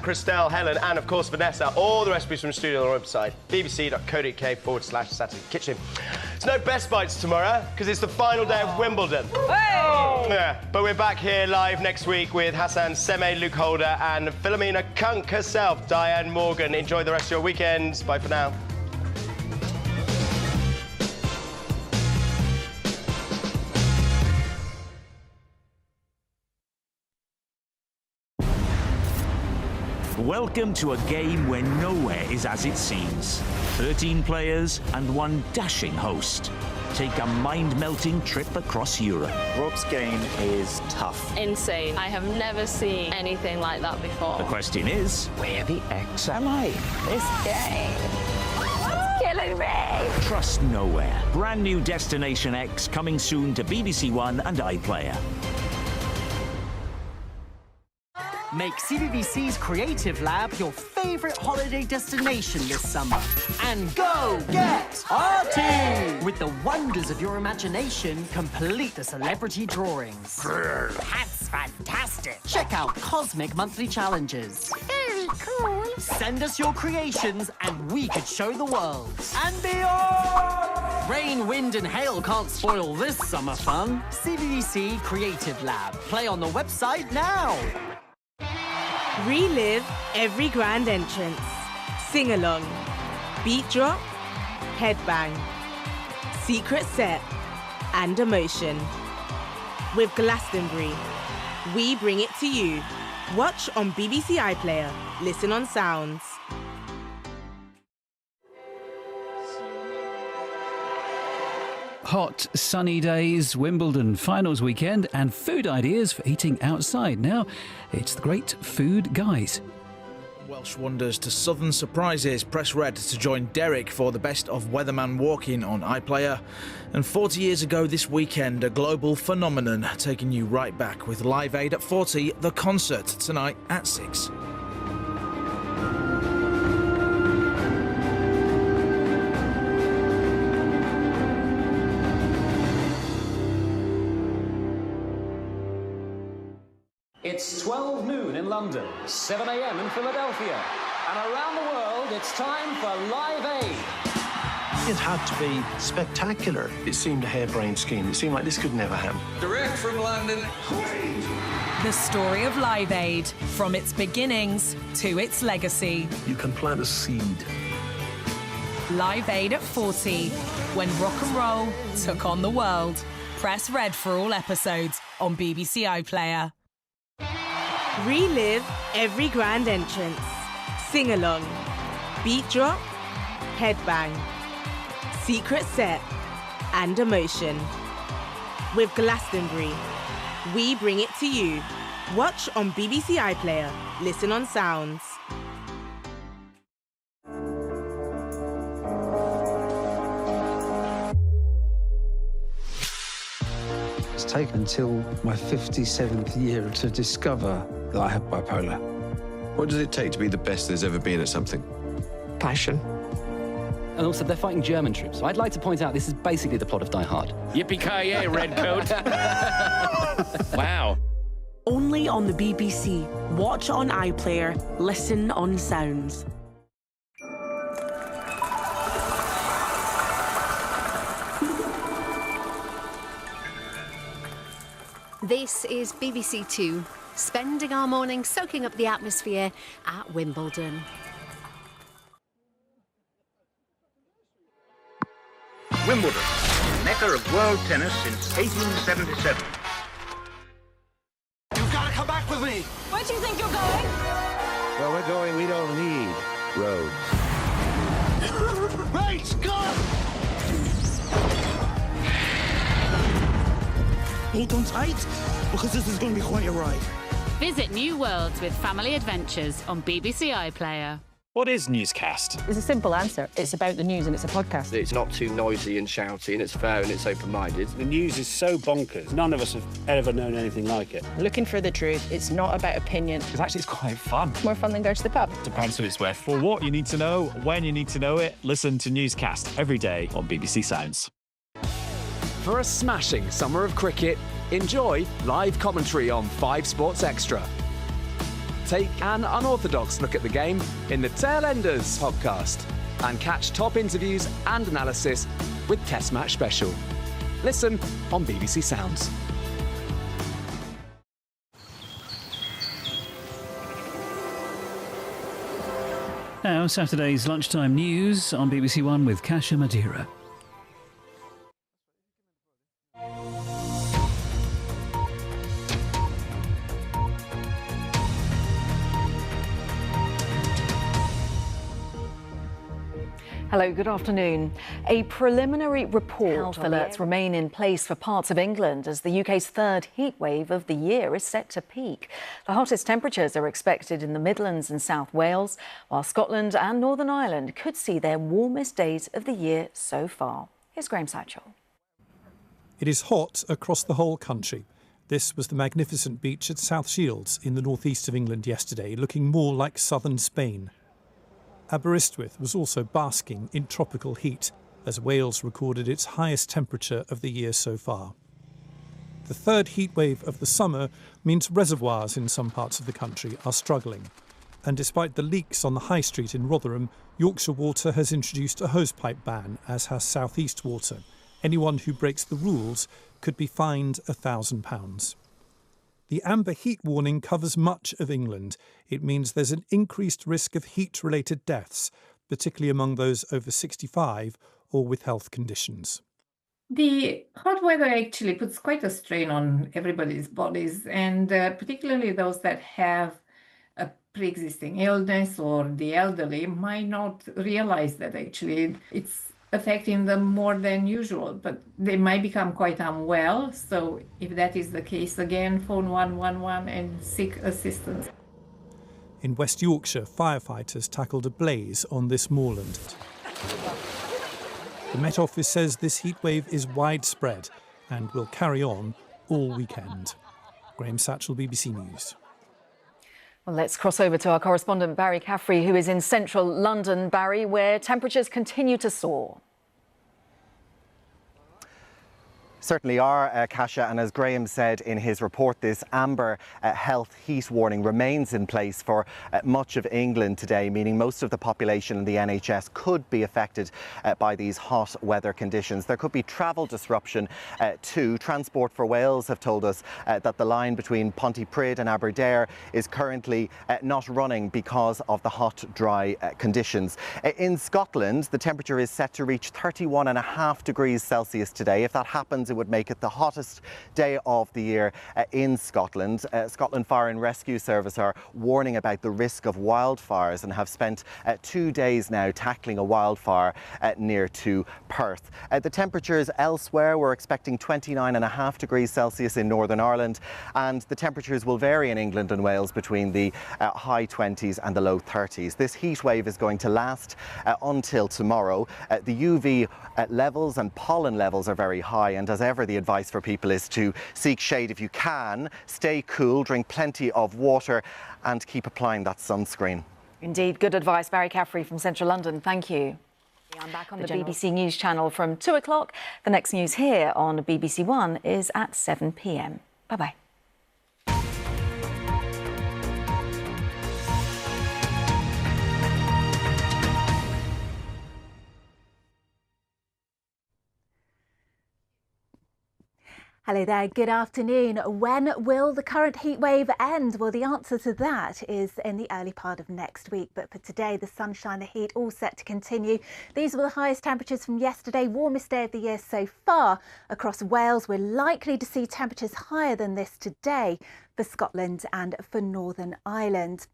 Sam, Christelle, Helen, and of course Vanessa. All the recipes from the studio on our website, bbc.co.uk/Saturday Kitchen. It's no Best Bites tomorrow, because it's the final day of Wimbledon. Hey! Yeah, but we're back here live next week with Hassan Seme, Luke Holder, and Philomena Kunk herself, Diane Morgan. Enjoy the rest of your weekends. Bye for now. Welcome to a game where nowhere is as it seems. 13 players and one dashing host. Take a mind-melting trip across Europe. Rob's game is tough. Insane. I have never seen anything like that before. The question is, where the X am I? This game. It's killing me. Trust nowhere. Brand new Destination X coming soon to BBC One and iPlayer. Make CBBC's Creative Lab your favourite holiday destination this summer. And go get arty! With the wonders of your imagination, complete the celebrity drawings. That's fantastic! Check out Cosmic Monthly Challenges. Very cool. Send us your creations and we could show the world. And beyond! Rain, wind and hail can't spoil this summer fun. CBBC Creative Lab. Play on the website now. Relive every grand entrance. Sing along. Beat drop. Headbang. Secret set. And emotion. With Glastonbury, we bring it to you. Watch on BBC iPlayer. Listen on Sounds. Hot, sunny days, Wimbledon finals weekend, and food ideas for eating outside. Now, it's the Great Food Guys. Welsh wonders to southern surprises. Press red to join Derek for the best of Weatherman Walking on iPlayer. And 40 years ago this weekend, a global phenomenon taking you right back with Live Aid at 40, the concert, tonight at 6. It's 12 noon in London, 7 a.m. in Philadelphia, and around the world, it's time for Live Aid. It had to be spectacular. It seemed a harebrained scheme. It seemed like this could never happen. Direct from London. The story of Live Aid, from its beginnings to its legacy. You can plant a seed. Live Aid at 40, when rock and roll took on the world. Press red for all episodes on BBC iPlayer. Relive every grand entrance. Sing along. Beat drop. Headbang. Secret set. And emotion. With Glastonbury, we bring it to you. Watch on BBC iPlayer. Listen on Sounds. It's taken until my 57th year to discover that I have bipolar. What does it take to be the best there's ever been at something? Passion. And also, they're fighting German troops. So I'd like to point out this is basically the plot of Die Hard. Yippee-ki-yay, Redcoat. Wow. Only on the BBC. Watch on iPlayer. Listen on Sounds. This is BBC Two, spending our morning soaking up the atmosphere at Wimbledon. Wimbledon, mecca of world tennis since 1877. You've got to come back with me! Where do you think you're going? Where we're going, we don't need roads. Right, go! Hold on tight, because this is going to be quite a ride. Visit new worlds with family adventures on BBC iPlayer. What is newscast? There's a simple answer. It's about the news and it's a podcast. It's not too noisy and shouty, and it's fair and it's open-minded. The news is so bonkers. None of us have ever known anything like it. Looking for the truth. It's not about opinion. Because actually it's quite fun. More fun than going to the pub. Depends who it's with. For what you need to know, when you need to know it, listen to Newscast every day on BBC Sounds. For a smashing summer of cricket, enjoy live commentary on 5 Sports Extra. take an unorthodox look at the game in the Tailenders podcast and catch top interviews and analysis with Test Match Special. Listen on BBC Sounds. Now, Saturday's lunchtime news on BBC One with Kasia Madeira. Hello, good afternoon. A preliminary report. Health alerts remain in place for parts of England as the UK's third heat wave of the year is set to peak. The hottest temperatures are expected in the Midlands and South Wales, while Scotland and Northern Ireland could see their warmest days of the year so far. Here's Graham Satchell. It is hot across the whole country. This was the magnificent beach at South Shields in the northeast of England yesterday, looking more like southern Spain. Aberystwyth was also basking in tropical heat as Wales recorded its highest temperature of the year so far. The third heat wave of the summer means reservoirs in some parts of the country are struggling. And despite the leaks on the high street in Rotherham, Yorkshire Water has introduced a hosepipe ban, as has South East Water. Anyone who breaks the rules could be fined £1,000. The amber heat warning covers much of England. It means there's an increased risk of heat-related deaths, particularly among those over 65 or with health conditions. The hot weather actually puts quite a strain on everybody's bodies, and particularly those that have a pre-existing illness or the elderly might not realize that actually it's affecting them more than usual, but they might become quite unwell. So if that is the case, again, phone 111 and seek assistance. In West Yorkshire, firefighters tackled a blaze on this moorland. The Met Office says this heatwave is widespread and will carry on all weekend. Graham Satchell, BBC News. Well, let's cross over to our correspondent Barry Caffrey, who is in central London. Barry, where temperatures continue to soar. Certainly are, Kasia, and as Graham said in his report, this amber health heat warning remains in place for much of England today, meaning most of the population in the NHS could be affected by these hot weather conditions. There could be travel disruption too. Transport for Wales have told us that the line between Pontypridd and Aberdare is currently not running because of the hot, dry conditions. In Scotland, the temperature is set to reach 31.5 degrees Celsius today. If that happens, it would make it the hottest day of the year in Scotland. Scotland Fire and Rescue Service are warning about the risk of wildfires and have spent 2 days now tackling a wildfire near to Perth. The temperatures elsewhere, we're expecting 29.5 degrees Celsius in Northern Ireland, and the temperatures will vary in England and Wales between the high 20s and the low 30s. This heat wave is going to last until tomorrow. The UV levels and pollen levels are very high, and as ever, the advice for people is to seek shade if you can, stay cool, drink plenty of water and keep applying that sunscreen. Indeed, good advice. Barry Caffrey from central London, thank you. I'm back on the BBC News channel from 2 o'clock. The next news here on BBC One is at 7 p.m. Bye-bye. Hello there, good afternoon. When will the current heat wave end? Well, the answer to that is in the early part of next week. But for today, the sunshine, the heat, all set to continue. These were the highest temperatures from yesterday, warmest day of the year so far. Across Wales, we're likely to see temperatures higher than this today for Scotland and for Northern Ireland.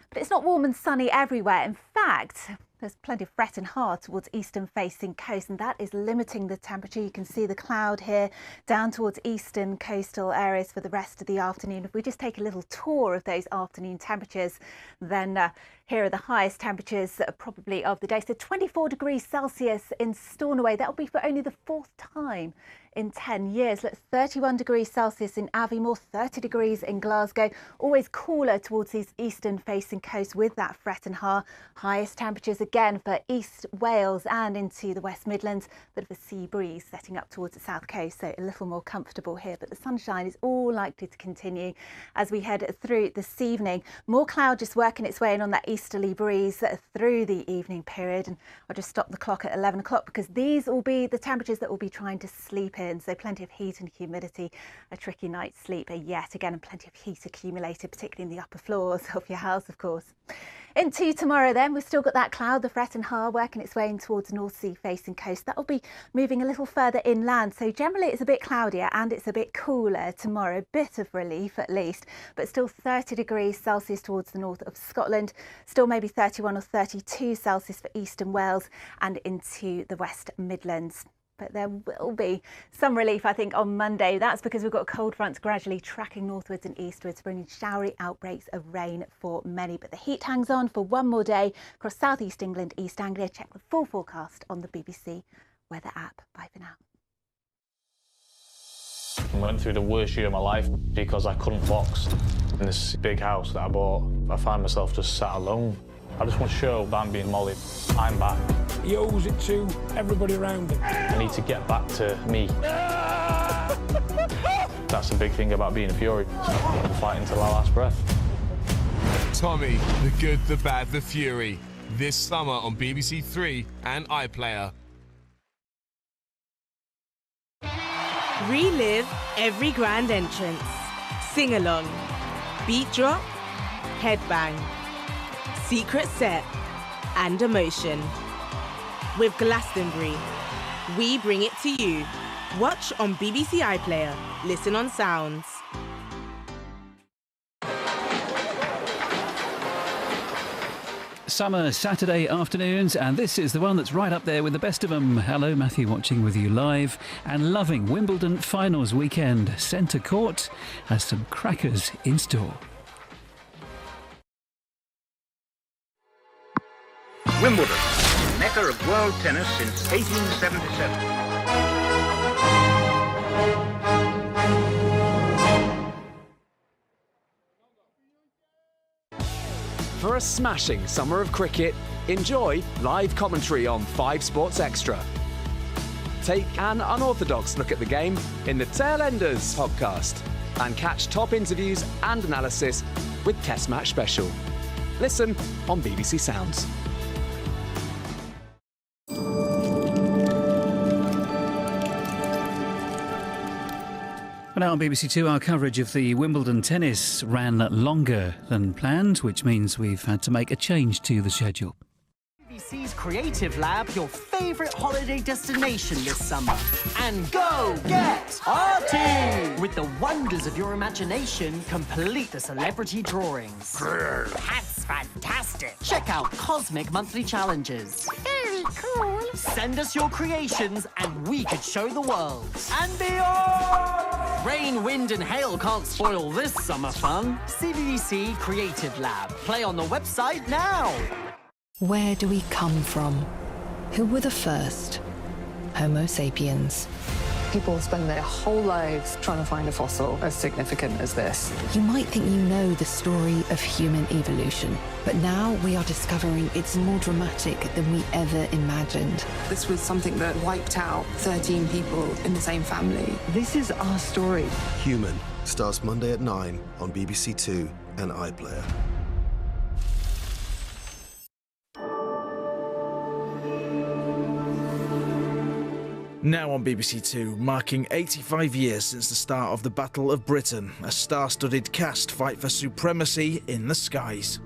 But it's not warm and sunny everywhere. In fact, there's plenty of fret and hard towards eastern-facing coast, and that is limiting the temperature. You can see the cloud here down towards eastern coastal areas for the rest of the afternoon. If we just take a little tour of those afternoon temperatures, then here are the highest temperatures probably of the day. So 24 degrees Celsius in Stornoway. That will be for only the fourth time in 10 years. Look, 31 degrees Celsius in Aviemore, 30 degrees in Glasgow. Always cooler towards these eastern facing coasts with that fret and har. Highest temperatures again for East Wales and into the West Midlands. Bit of a sea breeze setting up towards the south coast, so a little more comfortable here. But the sunshine is all likely to continue as we head through this evening. More cloud just working its way in on that easterly breeze through the evening period. And I'll just stop the clock at 11 o'clock because these will be the temperatures that we'll be trying to sleep in. So plenty of heat and humidity, a tricky night's sleep yet again, and plenty of heat accumulated, particularly in the upper floors of your house, of course. Into tomorrow then, we've still got that cloud, the fret and har, working its way in towards the North Sea facing coast. That will be moving a little further inland. So generally it's a bit cloudier and it's a bit cooler tomorrow. Bit of relief at least, but still 30 degrees Celsius towards the north of Scotland. Still maybe 31 or 32 Celsius for eastern Wales and into the West Midlands. But there will be some relief, I think, on Monday. That's because we've got cold fronts gradually tracking northwards and eastwards, bringing showery outbreaks of rain for many. But the heat hangs on for one more day across southeast England, East Anglia. Check the full forecast on the BBC weather app. Bye for now. I went through the worst year of my life because I couldn't box. In this big house that I bought, I found myself just sat alone. I just want to show that I'm being Molly. I'm back. He owes it to everybody around him. I need to get back to me. That's the big thing about being a Fury. Fighting till our last breath. Tommy, the good, the bad, the Fury. This summer on BBC Three and iPlayer. Relive every grand entrance. Sing along. Beat drop. Headbang. Secret set and emotion. With Glastonbury, we bring it to you. Watch on BBC iPlayer. Listen on Sounds. Summer Saturday afternoons, and this is the one that's right up there with the best of them. Hello, Matthew, watching with you live and loving Wimbledon finals weekend. Centre Court has some crackers in store. Wimbledon, mecca of world tennis since 1877. For a smashing summer of cricket, enjoy live commentary on 5 Sports Extra. Take an unorthodox look at the game in the Tail Enders podcast and catch top interviews and analysis with Test Match Special. Listen on BBC Sounds. Now on BBC Two, our coverage of the Wimbledon tennis ran longer than planned, which means we've had to make a change to the schedule. BBC's Creative Lab, your favourite holiday destination this summer. And go get arty! With the wonders of your imagination, complete the celebrity drawings. That's fantastic! Check out Cosmic Monthly Challenges. Very cool. Send us your creations and we could show the world. And beyond! Rain, wind and hail can't spoil this summer fun. CBBC Creative Lab. Play on the website now. Where do we come from? Who were the first? Homo sapiens. People spend their whole lives trying to find a fossil as significant as this. You might think you know the story of human evolution, but now we are discovering it's more dramatic than we ever imagined. This was something that wiped out 13 people in the same family. This is our story. Human starts Monday at 9 on BBC Two and iPlayer. Now on BBC Two, marking 85 years since the start of the Battle of Britain, a star-studded cast fight for supremacy in the skies.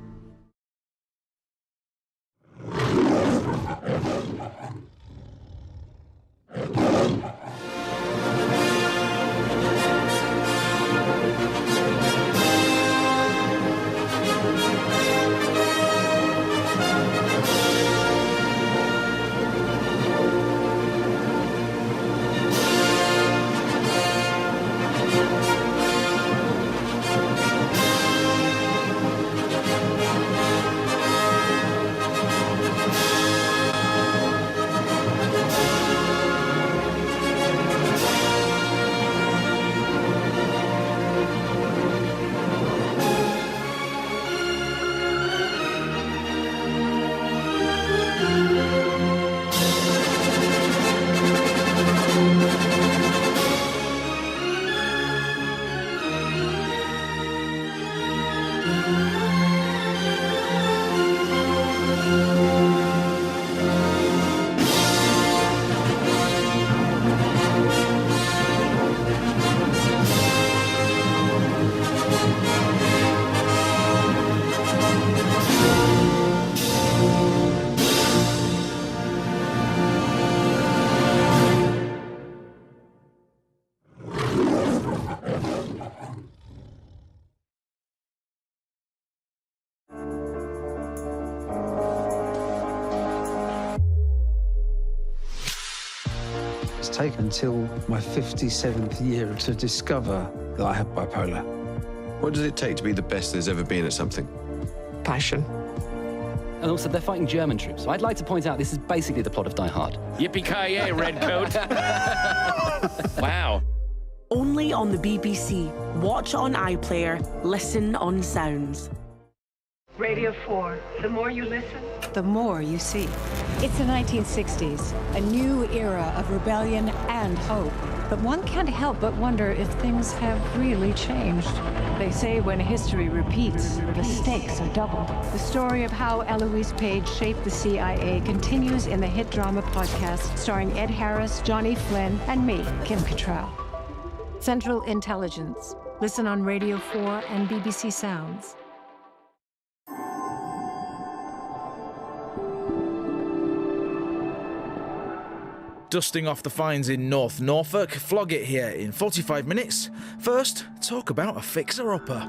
taken until my 57th year to discover that I have bipolar. What does it take to be the best there's ever been at something? Passion. And also, they're fighting German troops. So I'd like to point out this is basically the plot of Die Hard. Yippee-ki-yay, Redcoat. Wow. Only on the BBC. Watch on iPlayer, listen on Sounds. Radio 4. The more you listen, the more you see. It's the 1960s, a new era of rebellion and hope. But one can't help but wonder if things have really changed. They say when history repeats, the stakes are doubled. The story of how Eloise Page shaped the CIA continues in the hit drama podcast starring Ed Harris, Johnny Flynn, and me, Kim Cattrall. Central Intelligence. Listen on Radio 4 and BBC Sounds. Dusting off the fines in North Norfolk, flog it here in 45 minutes. First, talk about a fixer-upper.